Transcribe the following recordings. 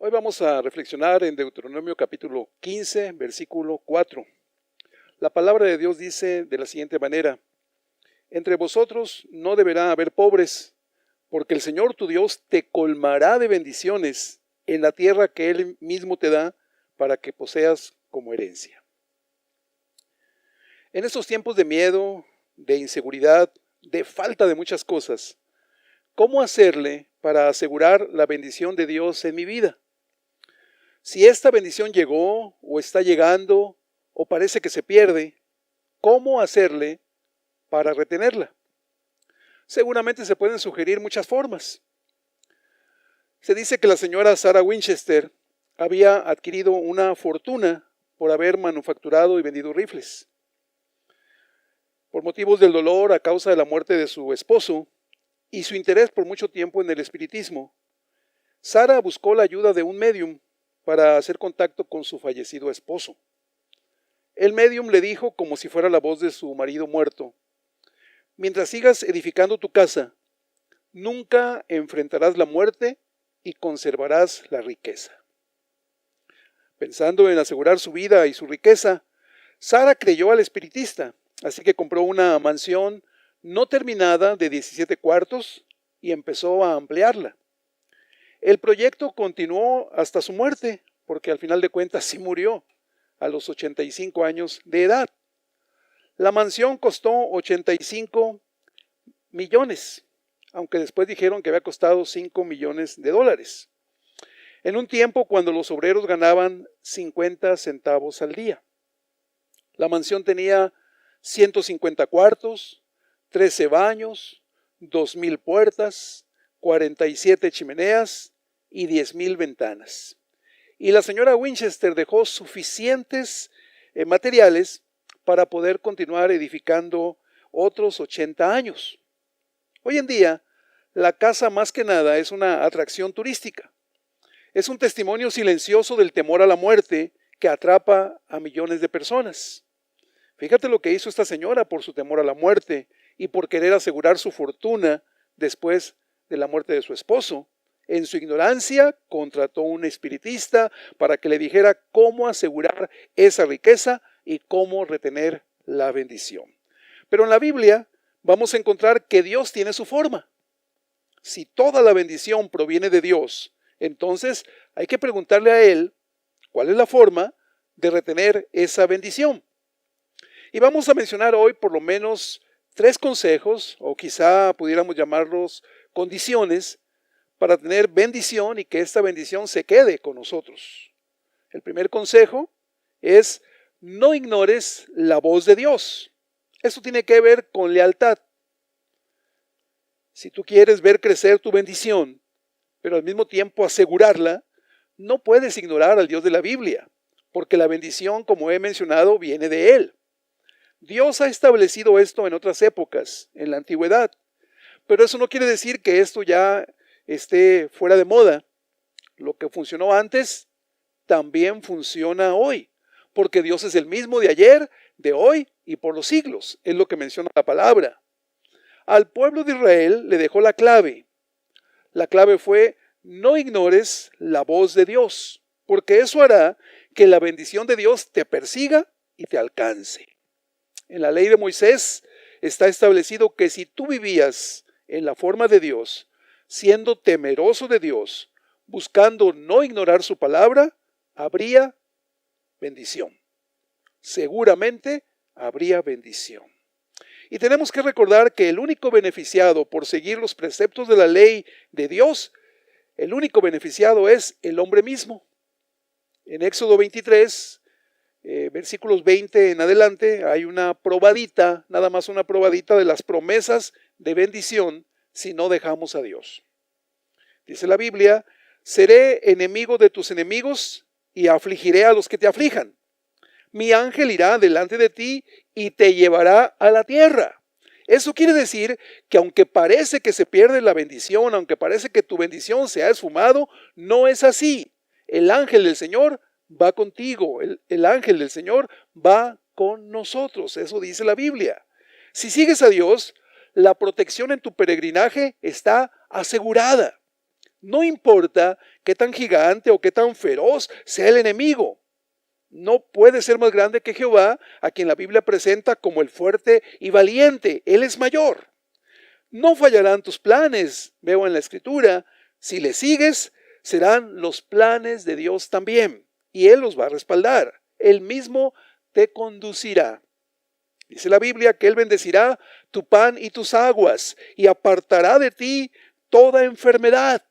Hoy vamos a reflexionar en Deuteronomio capítulo 15, versículo 4. La palabra de Dios dice de la siguiente manera: entre vosotros no deberá haber pobres, porque el Señor tu Dios te colmará de bendiciones en la tierra que Él mismo te da para que poseas como herencia. En estos tiempos de miedo, de inseguridad, de falta de muchas cosas, ¿cómo hacerle para asegurar la bendición de Dios en mi vida? Si esta bendición llegó o está llegando o parece que se pierde, ¿cómo hacerle para retenerla? Seguramente se pueden sugerir muchas formas. Se dice que la señora Sarah Winchester había adquirido una fortuna por haber manufacturado y vendido rifles. Por motivos del dolor a causa de la muerte de su esposo y su interés por mucho tiempo en el espiritismo, Sarah buscó la ayuda de un médium para hacer contacto con su fallecido esposo. El médium le dijo, como si fuera la voz de su marido muerto: mientras sigas edificando tu casa, nunca enfrentarás la muerte y conservarás la riqueza. Pensando en asegurar su vida y su riqueza, Sarah creyó al espiritista, así que compró una mansión no terminada de 17 cuartos y empezó a ampliarla. El proyecto continuó hasta su muerte, porque al final de cuentas sí murió a los 85 años de edad. La mansión costó 85 millones, aunque después dijeron que había costado 5 millones de dólares, en un tiempo cuando los obreros ganaban 50 centavos al día. La mansión tenía 150 cuartos, 13 baños, 2,000 puertas, 47 chimeneas y 10,000 ventanas. Y la señora Winchester dejó suficientes materiales para poder continuar edificando otros 80 años. Hoy en día, la casa más que nada es una atracción turística. Es un testimonio silencioso del temor a la muerte que atrapa a millones de personas. Fíjate lo que hizo esta señora por su temor a la muerte y por querer asegurar su fortuna después de la muerte de su esposo. En su ignorancia, contrató un espiritista para que le dijera cómo asegurar esa riqueza y cómo retener la bendición. Pero en la Biblia vamos a encontrar que Dios tiene su forma. Si toda la bendición proviene de Dios, entonces hay que preguntarle a Él cuál es la forma de retener esa bendición. Y vamos a mencionar hoy por lo menos 3 consejos, o quizá pudiéramos llamarlos condiciones, para tener bendición y que esta bendición se quede con nosotros. El primer consejo es: no ignores la voz de Dios. Esto tiene que ver con lealtad. Si tú quieres ver crecer tu bendición, pero al mismo tiempo asegurarla, no puedes ignorar al Dios de la Biblia, porque la bendición, como he mencionado, viene de Él. Dios ha establecido esto en otras épocas, en la antigüedad, pero eso no quiere decir que esto ya esté fuera de moda. Lo que funcionó antes también funciona hoy, porque Dios es el mismo de ayer, de hoy y por los siglos, es lo que menciona la palabra. Al pueblo de Israel le dejó la clave. La clave fue: no ignores la voz de Dios, porque eso hará que la bendición de Dios te persiga y te alcance. En la ley de Moisés está establecido que si tú vivías en la forma de Dios, siendo temeroso de Dios, buscando no ignorar su palabra, habría bendición. Seguramente habría bendición. Y tenemos que recordar que el único beneficiado por seguir los preceptos de la ley de Dios, el único beneficiado es el hombre mismo. En Éxodo 23, versículos 20 en adelante, hay una probadita, nada más una probadita de las promesas de bendición si no dejamos a Dios. Dice la Biblia: seré enemigo de tus enemigos y afligiré a los que te aflijan. Mi ángel irá delante de ti y te llevará a la tierra. Eso quiere decir que aunque parece que se pierde la bendición, aunque parece que tu bendición se ha esfumado, no es así. El ángel del Señor va contigo, el ángel del Señor va con nosotros, eso dice la Biblia. Si sigues a Dios, la protección en tu peregrinaje está asegurada. No importa qué tan gigante o qué tan feroz sea el enemigo. No puede ser más grande que Jehová, a quien la Biblia presenta como el fuerte y valiente. Él es mayor. No fallarán tus planes, veo en la Escritura. Si le sigues, serán los planes de Dios también. Y Él los va a respaldar. Él mismo te conducirá. Dice la Biblia que Él bendecirá tu pan y tus aguas y apartará de ti toda enfermedad.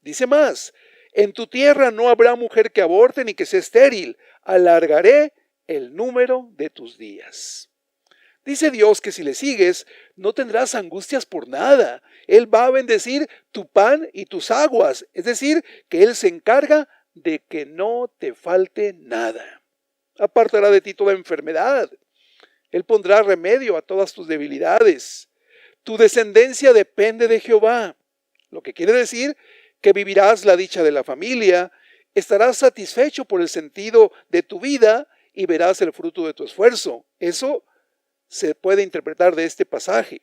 Dice más, en tu tierra no habrá mujer que aborte ni que sea estéril. Alargaré el número de tus días. Dice Dios que si le sigues, no tendrás angustias por nada. Él va a bendecir tu pan y tus aguas. Es decir, que Él se encarga de que no te falte nada. Apartará de ti toda enfermedad. Él pondrá remedio a todas tus debilidades. Tu descendencia depende de Jehová. Lo que quiere decir que vivirás la dicha de la familia, estarás satisfecho por el sentido de tu vida y verás el fruto de tu esfuerzo. Eso se puede interpretar de este pasaje.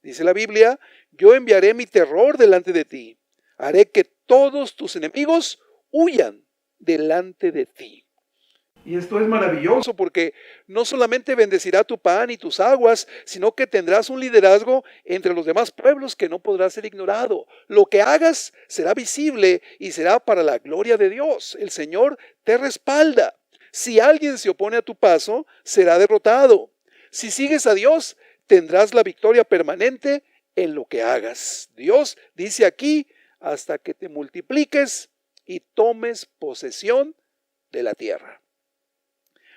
Dice la Biblia, yo enviaré mi terror delante de ti. Haré que todos tus enemigos huyan delante de ti. Y esto es maravilloso porque no solamente bendecirá tu pan y tus aguas, sino que tendrás un liderazgo entre los demás pueblos que no podrá ser ignorado. Lo que hagas será visible y será para la gloria de Dios. El Señor te respalda. Si alguien se opone a tu paso, será derrotado. Si sigues a Dios, tendrás la victoria permanente en lo que hagas. Dios dice aquí, hasta que te multipliques y tomes posesión de la tierra.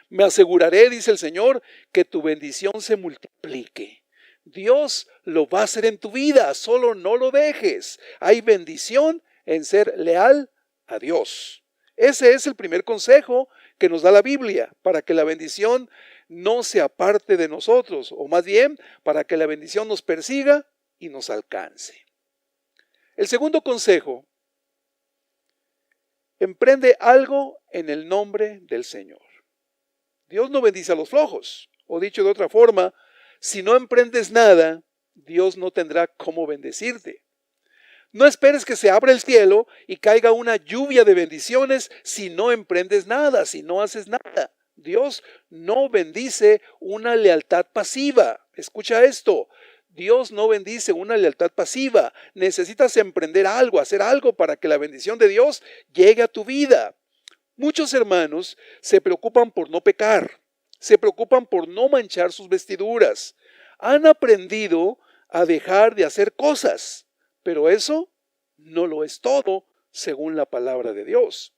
Me aseguraré, dice el Señor, que tu bendición se multiplique. Dios lo va a hacer en tu vida, solo no lo dejes. Hay bendición en ser leal a Dios. Ese es el primer consejo que nos da la Biblia, para que la bendición no se aparte de nosotros, o más bien, para que la bendición nos persiga y nos alcance. El segundo consejo, emprende algo en el nombre del Señor. Dios no bendice a los flojos, o dicho de otra forma, si no emprendes nada, Dios no tendrá cómo bendecirte. No esperes que se abra el cielo y caiga una lluvia de bendiciones si no emprendes nada, si no haces nada. Dios no bendice una lealtad pasiva. Escucha esto, Dios no bendice una lealtad pasiva. Necesitas emprender algo, hacer algo para que la bendición de Dios llegue a tu vida. Muchos hermanos se preocupan por no pecar, se preocupan por no manchar sus vestiduras. Han aprendido a dejar de hacer cosas, pero eso no lo es todo, según la palabra de Dios.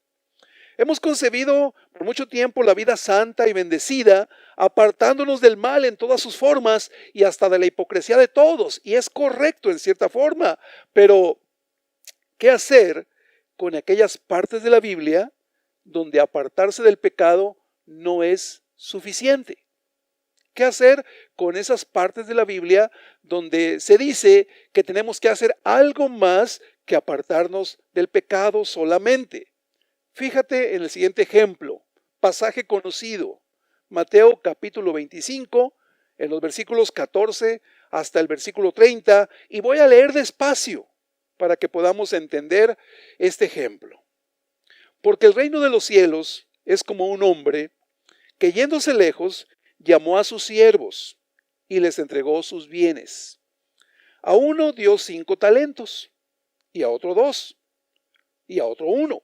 Hemos concebido por mucho tiempo la vida santa y bendecida, apartándonos del mal en todas sus formas y hasta de la hipocresía de todos. Y es correcto en cierta forma, pero ¿qué hacer con aquellas partes de la Biblia donde apartarse del pecado no es suficiente? ¿Qué hacer con esas partes de la Biblia donde se dice que tenemos que hacer algo más que apartarnos del pecado solamente? Fíjate en el siguiente ejemplo, pasaje conocido, Mateo capítulo 25, en los versículos 14 hasta el versículo 30, y voy a leer despacio para que podamos entender este ejemplo. Porque el reino de los cielos es como un hombre que yéndose lejos llamó a sus siervos y les entregó sus bienes. A uno dio 5 talentos, y a otro 2, y a otro 1.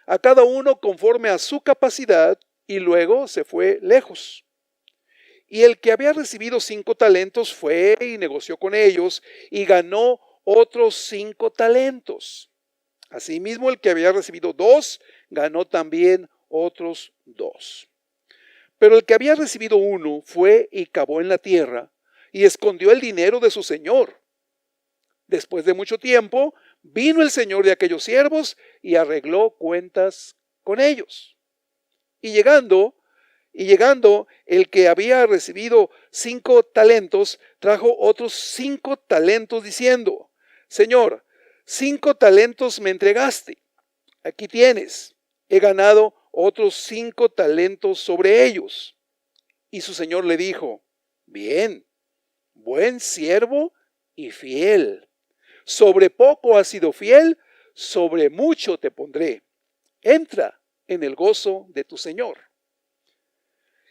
A cada uno conforme a su capacidad, y luego se fue lejos. Y el que había recibido 5 talentos fue y negoció con ellos, y ganó otros 5 talentos. Asimismo, el que había recibido 2, ganó también otros 2. Pero el que había recibido 1 fue y cavó en la tierra, y escondió el dinero de su señor. Después de mucho tiempo, vino el señor de aquellos siervos y arregló cuentas con ellos. Y llegando, el que había recibido 5 talentos, trajo otros 5 talentos diciendo: Señor, 5 talentos me entregaste. Aquí tienes, he ganado otros 5 talentos sobre ellos. Y su señor le dijo: Bien, buen siervo y fiel. Sobre poco has sido fiel, sobre mucho te pondré. Entra en el gozo de tu Señor.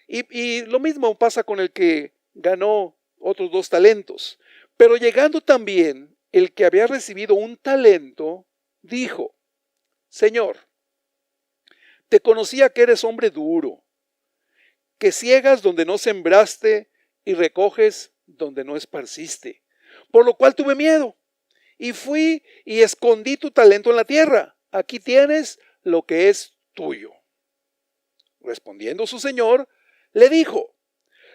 Y lo mismo pasa con el que ganó otros 2 talentos. Pero llegando también el que había recibido un talento, dijo: Señor, te conocía que eres hombre duro, que ciegas donde no sembraste y recoges donde no esparciste. Por lo cual tuve miedo y fui y escondí tu talento en la tierra. Aquí tienes lo que es tuyo. Respondiendo su señor, le dijo: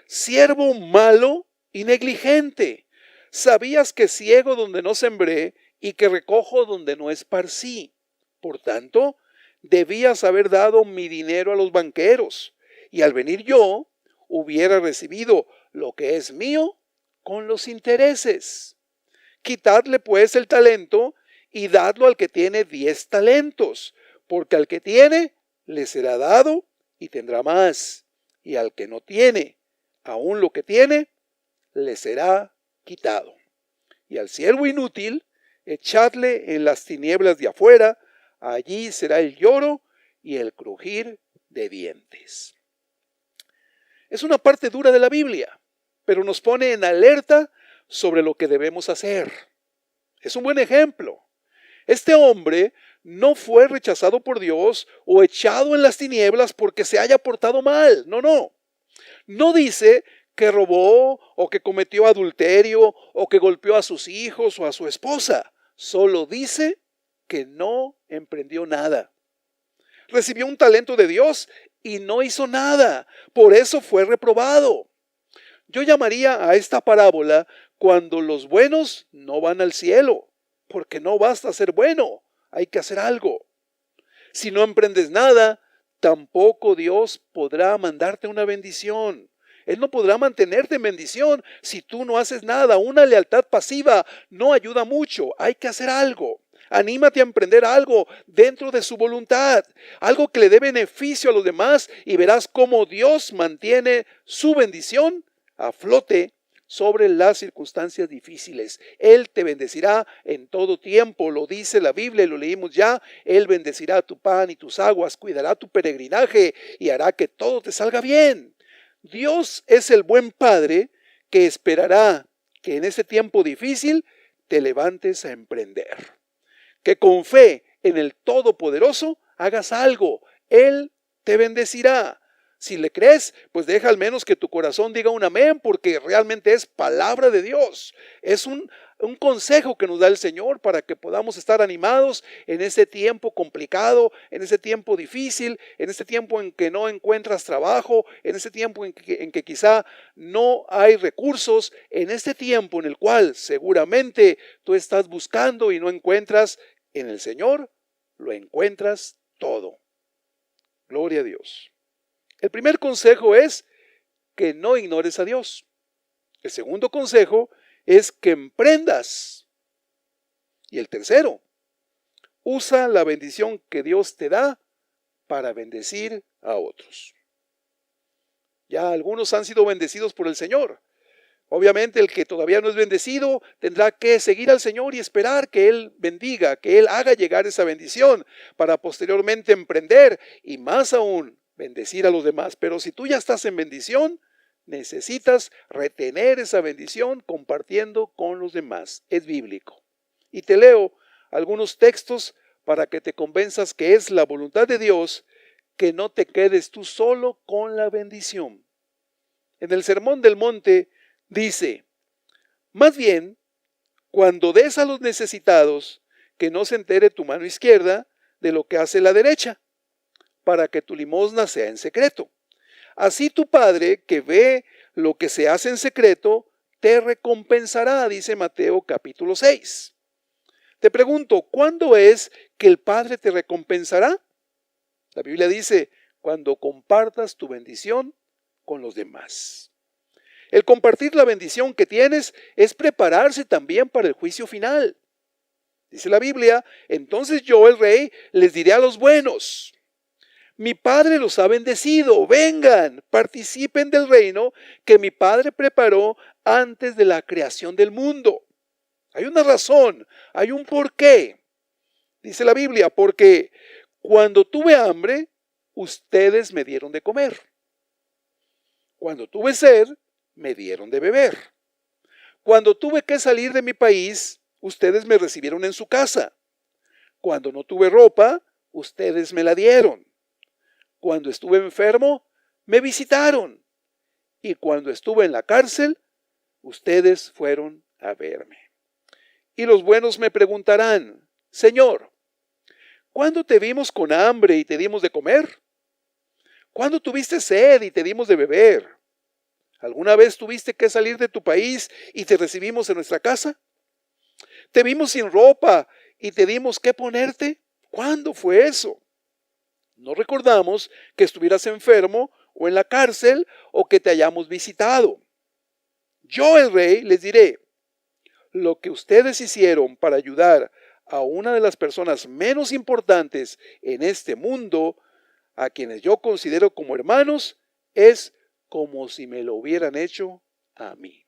siervo malo y negligente, sabías que ciego donde no sembré y que recojo donde no esparcí. Por tanto, debías haber dado mi dinero a los banqueros, y al venir yo, hubiera recibido lo que es mío con los intereses. Quitadle pues el talento y dadlo al que tiene 10 talentos, porque al que tiene le será dado y tendrá más, y al que no tiene, aún lo que tiene, le será quitado. Y al siervo inútil, echadle en las tinieblas de afuera, allí será el lloro y el crujir de dientes. Es una parte dura de la Biblia, pero nos pone en alerta sobre lo que debemos hacer. Es un buen ejemplo. Este hombre no fue rechazado por Dios o echado en las tinieblas porque se haya portado mal. No, no. No dice que robó o que cometió adulterio o que golpeó a sus hijos o a su esposa. Solo dice que no emprendió nada. Recibió un talento de Dios y no hizo nada. Por eso fue reprobado. Yo llamaría a esta parábola cuando los buenos no van al cielo, porque no basta ser bueno, hay que hacer algo. Si no emprendes nada, tampoco Dios podrá mandarte una bendición. Él no podrá mantenerte en bendición si tú no haces nada. Una lealtad pasiva no ayuda mucho, hay que hacer algo. Anímate a emprender algo dentro de su voluntad, algo que le dé beneficio a los demás, y verás cómo Dios mantiene su bendición a flote sobre las circunstancias difíciles. Él te bendecirá en todo tiempo, lo dice la Biblia y lo leímos ya. Él bendecirá tu pan y tus aguas, cuidará tu peregrinaje y hará que todo te salga bien. Dios es el buen Padre que esperará que en ese tiempo difícil te levantes a emprender. Que con fe en el Todopoderoso hagas algo. Él te bendecirá. Si le crees, pues deja al menos que tu corazón diga un amén, porque realmente es palabra de Dios. Es un consejo que nos da el Señor para que podamos estar animados en ese tiempo complicado, en ese tiempo difícil, en ese tiempo en que no encuentras trabajo, en ese tiempo en que quizá no hay recursos, en este tiempo en el cual seguramente tú estás buscando y no encuentras. En el Señor lo encuentras todo. Gloria a Dios. El primer consejo es que no ignores a Dios. El segundo consejo es que emprendas. Y el tercero, usa la bendición que Dios te da para bendecir a otros. Ya algunos han sido bendecidos por el Señor. Obviamente el que todavía no es bendecido tendrá que seguir al Señor y esperar que Él bendiga, que Él haga llegar esa bendición para posteriormente emprender y más aún bendecir a los demás. Pero si tú ya estás en bendición, necesitas retener esa bendición compartiendo con los demás. Es bíblico. Y te leo algunos textos para que te convenzas que es la voluntad de Dios que no te quedes tú solo con la bendición. En el Sermón del Monte dice: más bien, cuando des a los necesitados, que no se entere tu mano izquierda de lo que hace la derecha, para que tu limosna sea en secreto. Así tu Padre, que ve lo que se hace en secreto, te recompensará, dice Mateo capítulo 6. Te pregunto, ¿cuándo es que el Padre te recompensará? La Biblia dice: cuando compartas tu bendición con los demás. El compartir la bendición que tienes es prepararse también para el juicio final. Dice la Biblia: entonces yo, el Rey, les diré a los buenos: mi Padre los ha bendecido, vengan, participen del reino que mi Padre preparó antes de la creación del mundo. Hay una razón, hay un porqué. Dice la Biblia, porque cuando tuve hambre, ustedes me dieron de comer. Cuando tuve sed, me dieron de beber. Cuando tuve que salir de mi país, ustedes me recibieron en su casa. Cuando no tuve ropa, ustedes me la dieron. Cuando estuve enfermo, me visitaron. Y cuando estuve en la cárcel, ustedes fueron a verme. Y los buenos me preguntarán, Señor, ¿cuándo te vimos con hambre y te dimos de comer? ¿Cuándo tuviste sed y te dimos de beber? ¿Alguna vez tuviste que salir de tu país y te recibimos en nuestra casa? ¿Te vimos sin ropa y te dimos qué ponerte? ¿Cuándo fue eso? No recordamos que estuvieras enfermo o en la cárcel o que te hayamos visitado. Yo, el rey, les diré, lo que ustedes hicieron para ayudar a una de las personas menos importantes en este mundo, a quienes yo considero como hermanos, es como si me lo hubieran hecho a mí.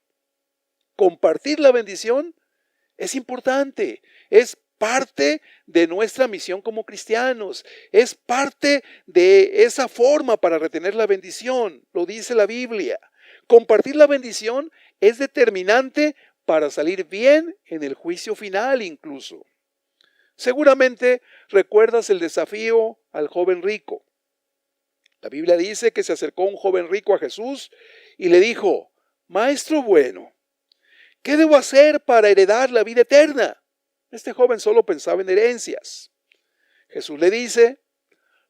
Compartir la bendición es importante, es parte de nuestra misión como cristianos, es parte de esa forma para retener la bendición, lo dice la Biblia. Compartir la bendición es determinante para salir bien en el juicio final incluso. Seguramente recuerdas el desafío al joven rico. La Biblia dice que se acercó un joven rico a Jesús y le dijo, Maestro bueno, ¿qué debo hacer para heredar la vida eterna? Este joven solo pensaba en herencias. Jesús le dice,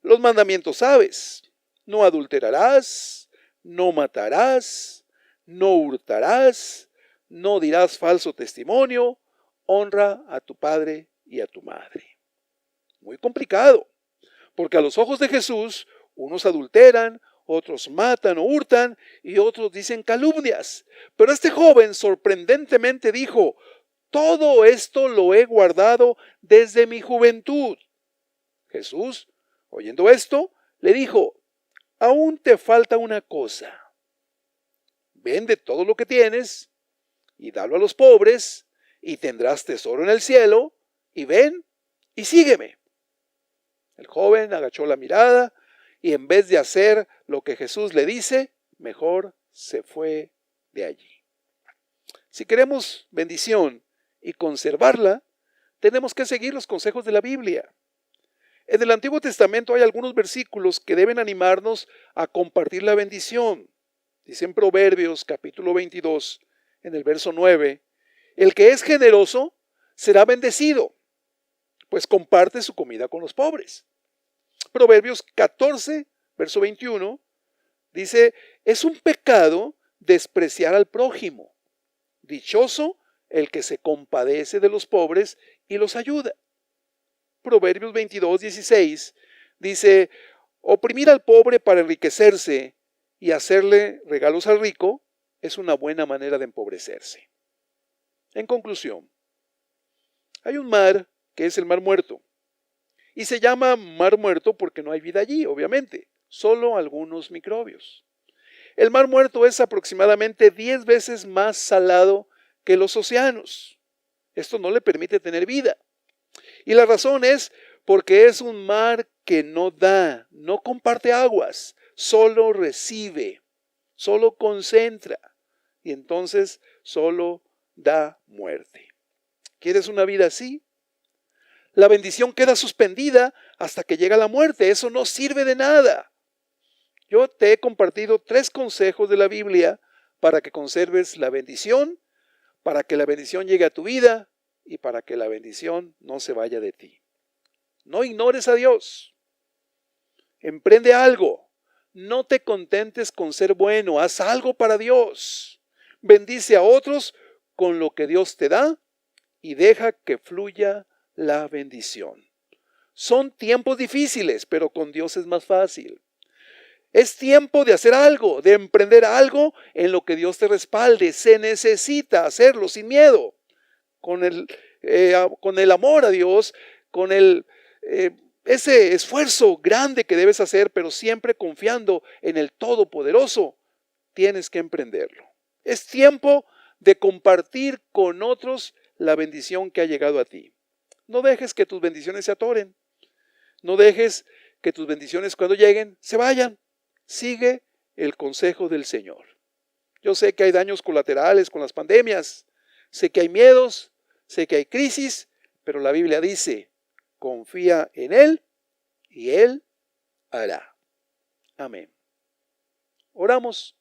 los mandamientos sabes, no adulterarás, no matarás, no hurtarás, no dirás falso testimonio, honra a tu padre y a tu madre. Muy complicado, porque a los ojos de Jesús, unos adulteran, otros matan o hurtan y otros dicen calumnias. Pero este joven sorprendentemente dijo, todo esto lo he guardado desde mi juventud. Jesús, oyendo esto, le dijo, aún te falta una cosa. Vende todo lo que tienes y dalo a los pobres y tendrás tesoro en el cielo y ven y sígueme. El joven agachó la mirada y en vez de hacer lo que Jesús le dice, mejor se fue de allí. Si queremos bendición y conservarla, tenemos que seguir los consejos de la Biblia. En el Antiguo Testamento hay algunos versículos que deben animarnos a compartir la bendición. Dice en Proverbios capítulo 22, en el verso 9, el que es generoso será bendecido, pues comparte su comida con los pobres. Proverbios 14, verso 21, dice, es un pecado despreciar al prójimo. Dichoso el que se compadece de los pobres y los ayuda. Proverbios 22, 16 dice, oprimir al pobre para enriquecerse y hacerle regalos al rico es una buena manera de empobrecerse. En conclusión, hay un mar que es el Mar Muerto. Y se llama Mar Muerto porque no hay vida allí, obviamente, solo algunos microbios. El Mar Muerto es aproximadamente 10 veces más salado que los océanos. Esto no le permite tener vida. Y la razón es porque es un mar que no da, no comparte aguas, solo recibe, solo concentra y entonces solo da muerte. ¿Quieres una vida así? La bendición queda suspendida hasta que llega la muerte. Eso no sirve de nada. Yo te he compartido 3 consejos de la Biblia para que conserves la bendición, para que la bendición llegue a tu vida y para que la bendición no se vaya de ti. No ignores a Dios. Emprende algo. No te contentes con ser bueno. Haz algo para Dios. Bendice a otros con lo que Dios te da y deja que fluya la bendición. Son tiempos difíciles, pero con Dios es más fácil. Es tiempo de hacer algo, de emprender algo en lo que Dios te respalde. Se necesita hacerlo sin miedo, con el amor a Dios, con ese esfuerzo grande que debes hacer, pero siempre confiando en el Todopoderoso. Tienes que emprenderlo. Es tiempo de compartir con otros la bendición que ha llegado a ti. No dejes que tus bendiciones se atoren. No dejes que tus bendiciones cuando lleguen se vayan. Sigue el consejo del Señor. Yo sé que hay daños colaterales con las pandemias. Sé que hay miedos, sé que hay crisis, pero la Biblia dice, confía en Él y Él hará. Amén. Oramos.